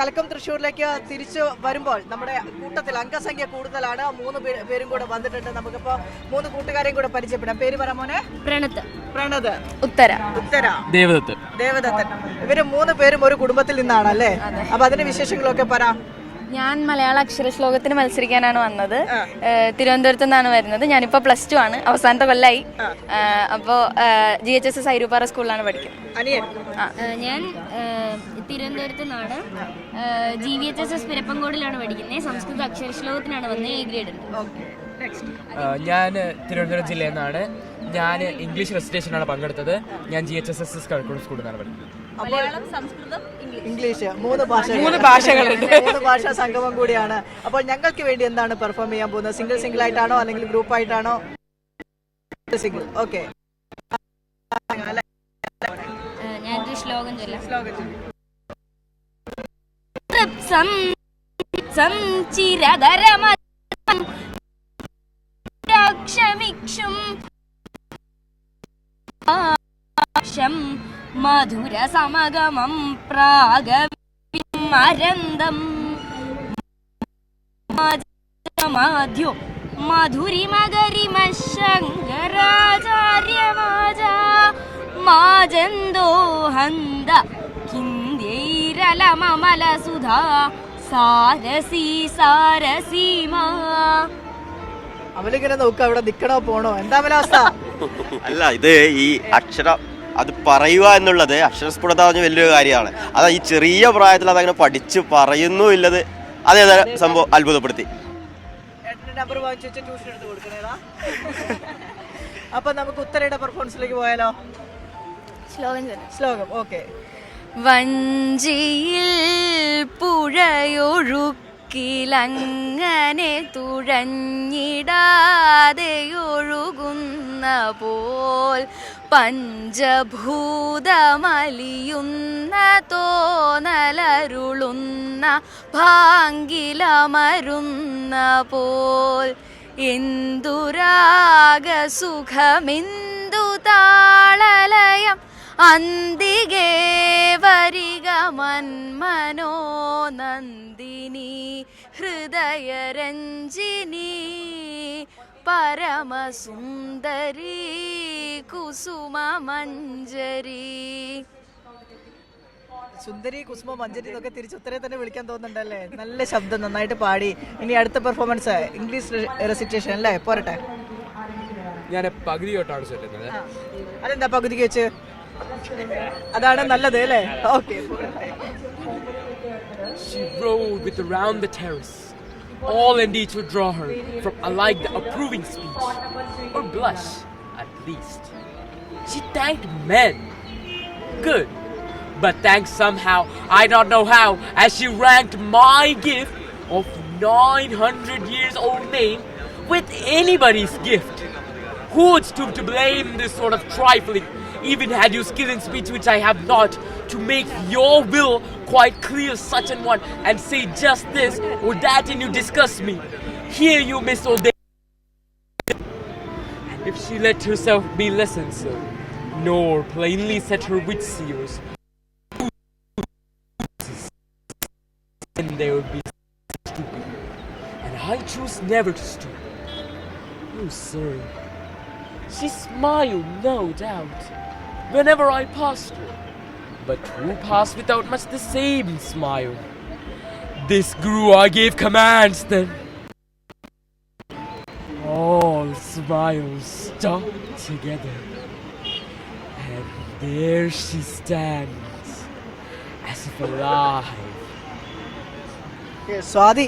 കലക്കം തൃശ്ശൂരിലേക്ക് തിരിച്ചു വരുമ്പോൾ നമ്മുടെ കൂട്ടത്തിൽ അംഗസംഖ്യ കൂടുതലാണ്. 3 പേരും കൂടെ വന്നിട്ടുണ്ട്. നമുക്കിപ്പോ 3 കൂട്ടുകാരെയും കൂടെ പരിചയപ്പെടാം. പേര് പറ മോനെ. പ്രണത്, ഉത്തര, ദേവദത്തൻ. ഇവര് 3 പേരും ഒരു കുടുംബത്തിൽ നിന്നാണല്ലേ? അപ്പൊ അതിന്റെ വിശേഷങ്ങളൊക്കെ പറ. ഞാൻ മലയാള അക്ഷരശ്ലോകത്തിന് മത്സരിക്കാനാണ് വന്നത്. തിരുവനന്തപുരത്ത് നിന്നാണ് വരുന്നത്. ഞാനിപ്പോ +2 ആണ്, അവസാനത്തെ കൊല്ലായി. അപ്പോ GHSS ഐരൂപ്പാറ സ്കൂളിലാണ് പഠിക്കുന്നത്. ഞാൻ തിരുവനന്തപുരത്ത് നിന്നാണ്. GVHSS പിരപ്പങ്കോടിലാണ് പഠിക്കുന്നത്. സംസ്കൃത അക്ഷരശ്ലോകത്തിനാണ് വന്നത്. A ഗ്രേഡ് ഉണ്ട്. ഞാൻ തിരുവനന്തപുരം ജില്ലയിൽ നിന്നാണ്. ഞാൻ ഇംഗ്ലീഷ് റെസിറ്റേഷനാണ് പങ്കെടുത്തത്. ഞാൻ GHSS കഴക്കൂട് സ്കൂളിൽ നിന്നാണ് പഠിക്കുന്നത്. മലയാളം, സംസ്കൃതം, ഇംഗ്ലീഷ് 3 ഭാഷകളുണ്ട്. 3 ഭാഷാ സംഗമം കൂടിയാണ്. അപ്പോൾ ഞങ്ങൾക്ക് വേണ്ടി എന്താണ് പെർഫോം ചെയ്യാൻ പോകുന്നത്? സിംഗിൾ ആയിട്ടാണോ അല്ലെങ്കിൽ ഗ്രൂപ്പ് ആയിട്ടാണോ? സിംഗിൾ. ഓക്കെ, ഞാനൊരു ശ്ലോകം ചൊല്ലാം. മധുര സമഗമം പ്രാഗവിമരന്തം മാധ്യോ മധുരിമഗരിമ ശങ്കരാചാര്യമാജ മാജന്തോ ഹന്ത കിന്ദൈരലമമല സുധാ സാരസി സാരസീമാ. അവലിങ്ങനെ നോക്കുക, അവിടെ നിൽക്കണോ പോണോ? എന്താ അവസ്ഥ? അല്ല, ഇത് ഈ അക്ഷരം അത് പറയുക എന്നുള്ളത് അക്ഷരസ്ഫുടത വലിയൊരു കാര്യമാണ്. അത് ഈ ചെറിയ പ്രായത്തിൽ അതങ്ങനെ പഠിച്ച് പറയുന്നു ഇല്ലത് അതേ സംഭവം അത്ഭുതപ്പെടുത്തി. അപ്പൊ നമുക്ക് ഉത്തരയുടെ പെർഫോമൻസിലേക്ക് പോയാലോ? ശ്ലോകം. ഓക്കെ. വഞ്ചിയിൽ പുഴയൊഴുക്കിലങ്ങനെ തുഴഞ്ഞിടാതെയൊഴുകുന്ന പോൽ പഞ്ചഭൂതമലിയുന്ന തോന്നലരുളുന്ന ഭാങ്കിലമരുന്ന പോൽ എന്തുരാഗസുഖമെന്തു താളലയം അന്തികേ വരിക മന്മനോ നന്ദിനി ഹൃദയരഞ്ജിനി പരമസുന്ദരി കുസുമമഞ്ജരി. സുന്ദരി, കുസുമ, മഞ്ജരി എന്നൊക്കെ തിരിച്ചുത്തരെ തന്നെ വിളിക്കാൻ തോന്നുന്നുണ്ടല്ലേ? നല്ല ശബ്ദം, നന്നായിട്ട് പാടി. ഇനി അടുത്ത പെർഫോമൻസ് ഇംഗ്ലീഷ് റെസിറ്റേഷൻ അല്ലേ? പോരട്ടെ. ഞാൻ പകുതി തൊട്ടാണ് ചൊല്ലുന്നത്. അതെന്താ പകുതിക്ക് വെച്ച്? അതാണ് നല്ലത് അല്ലേ? Okay. She rode with around the terrace. All and each would draw her from alike the approving speech, or blush at least. She thanked men. Good. But thanked somehow, I don't know how, as she ranked my gift of 900 years old name with anybody's gift. Who would stoop to blame this sort of trifling, even had you skill in speech which I have not, to make your will quite clear such an one, and say just this or that and you discuss me. Here you miss all day. And if she let herself be listened so, nor plainly set her wits seers, then they would be stupid. And I choose never to stoop. Oh, sir. She smiled, no doubt, whenever I passed her. But who passed without much the same smile? This Guru I gave commands then. All smiles stuck together. And there she stands, as if alive. Swathi,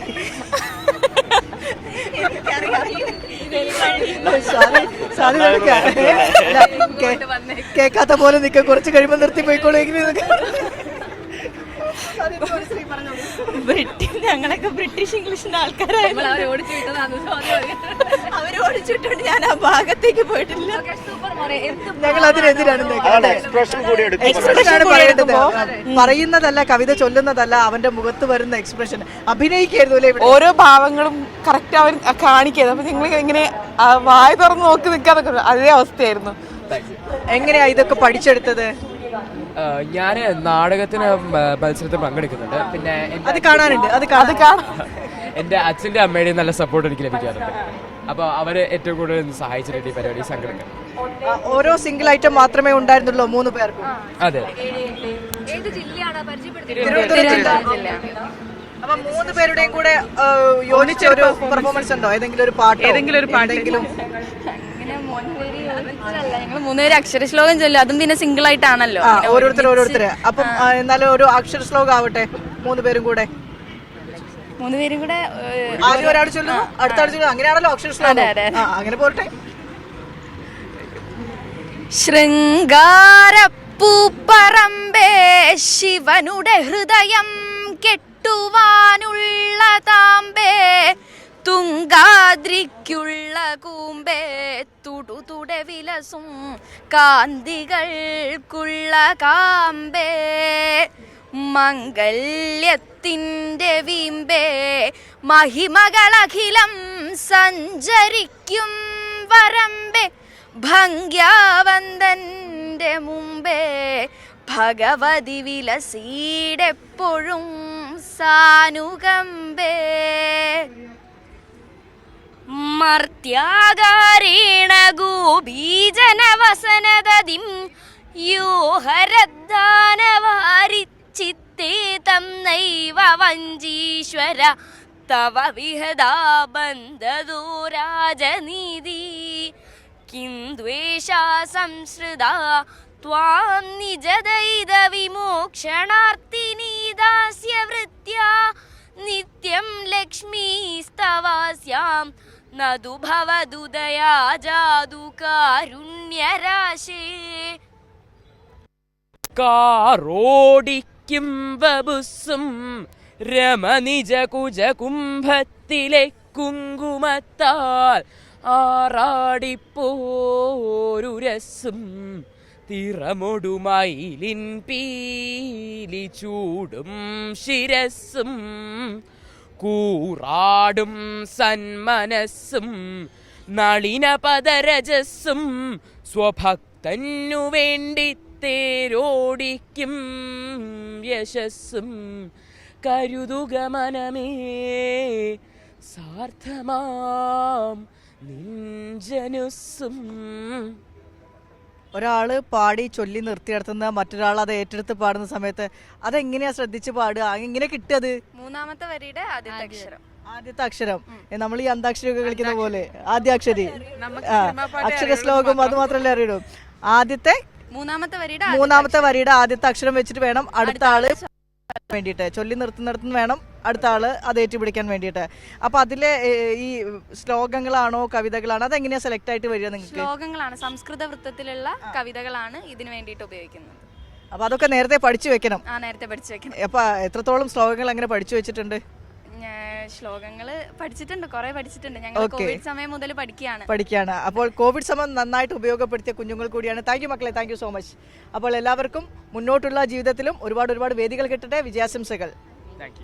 കേക്കാത്ത പോലെ നിൽക്കാൻ കുറച്ച് കഴിയുമ്പോൾ നിർത്തി പോയിക്കോളൂ. ഞങ്ങളൊക്കെ British ഇംഗ്ലീഷിന്റെ ആൾക്കാരായിരുന്നു. അവര് ഓടിച്ചിട്ടുണ്ട്. ഞാൻ ആ ഭാഗത്തേക്ക് പോയിട്ടില്ല. ഞങ്ങൾ അതിനെതിരാണ്. പറയുന്നതല്ല, കവിത ചൊല്ലുന്നതല്ല, അവന്റെ മുഖത്ത് വരുന്ന എക്സ്പ്രഷൻ അഭിനയിക്കായിരുന്നു അല്ലേ? ഓരോ ഭാവങ്ങളും കറക്റ്റ് അവർ കാണിക്കുന്നത്. അപ്പൊ നിങ്ങൾ ഇങ്ങനെ വായ തുറന്ന് നോക്കി നിൽക്കാതൊക്കെ അതേ അവസ്ഥയായിരുന്നു. എങ്ങനെയാ ഇതൊക്കെ പഠിച്ചെടുത്തത്? ഞാൻ നാടകത്തിന് മത്സരത്തിൽ പങ്കെടുക്കുന്നുണ്ട്. പിന്നെ അത് കാണാനുണ്ട്, അത് എൻ്റെ അച്ഛൻ്റെ അമ്മയുടെയും നല്ല സപ്പോർട്ട് എനിക്ക് ലഭിക്കാറുണ്ട്. അപ്പോൾ അവർ ഏറ്റവും കൂടുതൽ സഹായിച്ചിട്ടുണ്ട് ഈ പരിപാടി സംഘടിപ്പിക്കാൻ. ഓരോ സിംഗിൾ ഐറ്റം മാത്രമേ ഉണ്ടായിരുന്നുള്ളൂ 3 പേർക്കും. അതെ. അപ്പൊ 3 പേരുടെയും കൂടെ യോജിച്ച ഒരു പെർഫോമൻസ് ഉണ്ടോ? ഏതെങ്കിലും ഒരു പാട്ട്, ഏതെങ്കിലും ഞങ്ങൾ 3 പേര് അക്ഷര ശ്ലോകം ചൊല്ലും, അതും പിന്നെ സിംഗിൾ ആയിട്ടാണല്ലോ. ഓരോരുത്തർ. അപ്പം എന്നാലും ഒരു അക്ഷര ശ്ലോകം ആവട്ടെ 3 പേരും കൂടെ. 3 പേരും കൂടെ ആദ്യം ഒരാൾ ചൊല്ലുന്നു, അടുത്ത ആൾ ചൊല്ലുന്നു, അങ്ങനെയാണല്ലോ അക്ഷര ശ്ലോകം. അങ്ങനെ പോരട്ടെ. ശൃംഗാരപ്പൂപ്പറമ്പേ ശിവനുടെ ഹൃദയം കെട്ടുവാനുള്ള താമ്പേ, തുങ്കാദ്രിക്കുള്ള കൂമ്പേ, തുടുതുടെ വിലസും കാന്തികൾക്കുള്ള കാമ്പേ, മംഗല്യത്തിൻ്റെ വീമ്പേ, മഹിമകളഖിലം സഞ്ചരിക്കും വരമ്പേ, ഭംഗ്യാവന്ദന്റെ മുമ്പേ, ഭഗവതി വിലസീടെപ്പോഴും സാനുകമ്പേ. മർത്യാകാരേണ ഗോപീജനവസനദതിം യോഹരദ്ദാനവാരിച്ചിത്തേ തം നൈവ വഞ്ചീശ്വര തവ വിഹദാ ബന്ധദോ രാജനീതി കിന്ദ്വേഷാ സംശ്രിതാ ത്വാം നിജദൈത വിമോക്ഷണാർത്തിനി ദാസ്യ വൃത്യാ നിത്യം ലക്ഷ്മീസ്തവാസ്യാം നദു ഭവദുദയാ ജാതു കാരുണ്യരാശേ. കാറോടിക്കും വബുസ്സും രമനിജ കുജകുംഭത്തിലെ കുങ്കുമത്താൽ ആറാടിപ്പോരുരസും തിറമൊടുമയിലിൻ പീലി ചൂടും ശിരസും കൂറാടും സന്മനസ്സും നളിനപദരജസ്സും സ്വഭക്തനു വേണ്ടി തേരോടിക്കും യശസ്സും കരുതുക മനമേ സാർത്ഥമാം നിഞ്ചനുസ്സും. ഒരാള് പാടി ചൊല്ലി നിർത്തിയെടുത്തുന്ന മറ്റൊരാൾ അത് ഏറ്റെടുത്ത് പാടുന്ന സമയത്ത് അതെങ്ങനെയാ ശ്രദ്ധിച്ച് പാടുക? എങ്ങനെ കിട്ടിയത്? 3ാമത്തെ വരിയുടെ ആദ്യത്തെ അക്ഷരം. നമ്മൾ ഈ അന്താക്ഷരിയൊക്കെ കളിക്കുന്ന പോലെ ആദ്യാക്ഷരി, അക്ഷര ശ്ലോകം അത് മാത്രമല്ലേ അറിയൂ. ആദ്യത്തെ 3ാമത്തെ വരിയുടെ ആദ്യത്തെ അക്ഷരം വെച്ചിട്ട് വേണം അടുത്ത ആള് വേണ്ടിയിട്ട് ചൊല്ലി നിർത്തുന്നിടത്തുനിന്ന് വേണം അടുത്ത ആള് അത് ഏറ്റുപിടിക്കാൻ വേണ്ടിയിട്ട്. അപ്പൊ അതിലെ ഈ ശ്ലോകങ്ങളാണോ കവിതകളാണോ അതെങ്ങനെയാ സെലക്ട് ആയിട്ട് വരിക? നിങ്ങൾക്ക് ശ്ലോകങ്ങളാണ്, സംസ്കൃത വൃത്തത്തിലുള്ള കവിതകളാണ് ഇതിനു വേണ്ടിയിട്ട് ഉപയോഗിക്കുന്നത്. അപ്പൊ അതൊക്കെ നേരത്തെ പഠിച്ചു വെക്കണം. നേരത്തെ പഠിച്ചു വെക്കണം. അപ്പൊ എത്രത്തോളം ശ്ലോകങ്ങൾ അങ്ങനെ പഠിച്ചു വെച്ചിട്ടുണ്ട്? ശ്ലോകങ്ങള് പഠിച്ചിട്ടുണ്ട്, കുറെ പഠിച്ചിട്ടുണ്ട്. ഞങ്ങൾ കോവിഡ് സമയം മുതൽ പഠിക്കുകയാണ്. അപ്പോൾ കോവിഡ് സമയം നന്നായിട്ട് ഉപയോഗപ്പെടുത്തിയ കുഞ്ഞുങ്ങൾ കൂടിയാണ്. താങ്ക് യു മക്കളെ, താങ്ക് യു സോ മച്ച്. അപ്പോൾ എല്ലാവർക്കും മുന്നോട്ടുള്ള ജീവിതത്തിലും ഒരുപാട് വേദികൾ കിട്ടട്ടെ. വിജയാശംസകൾ.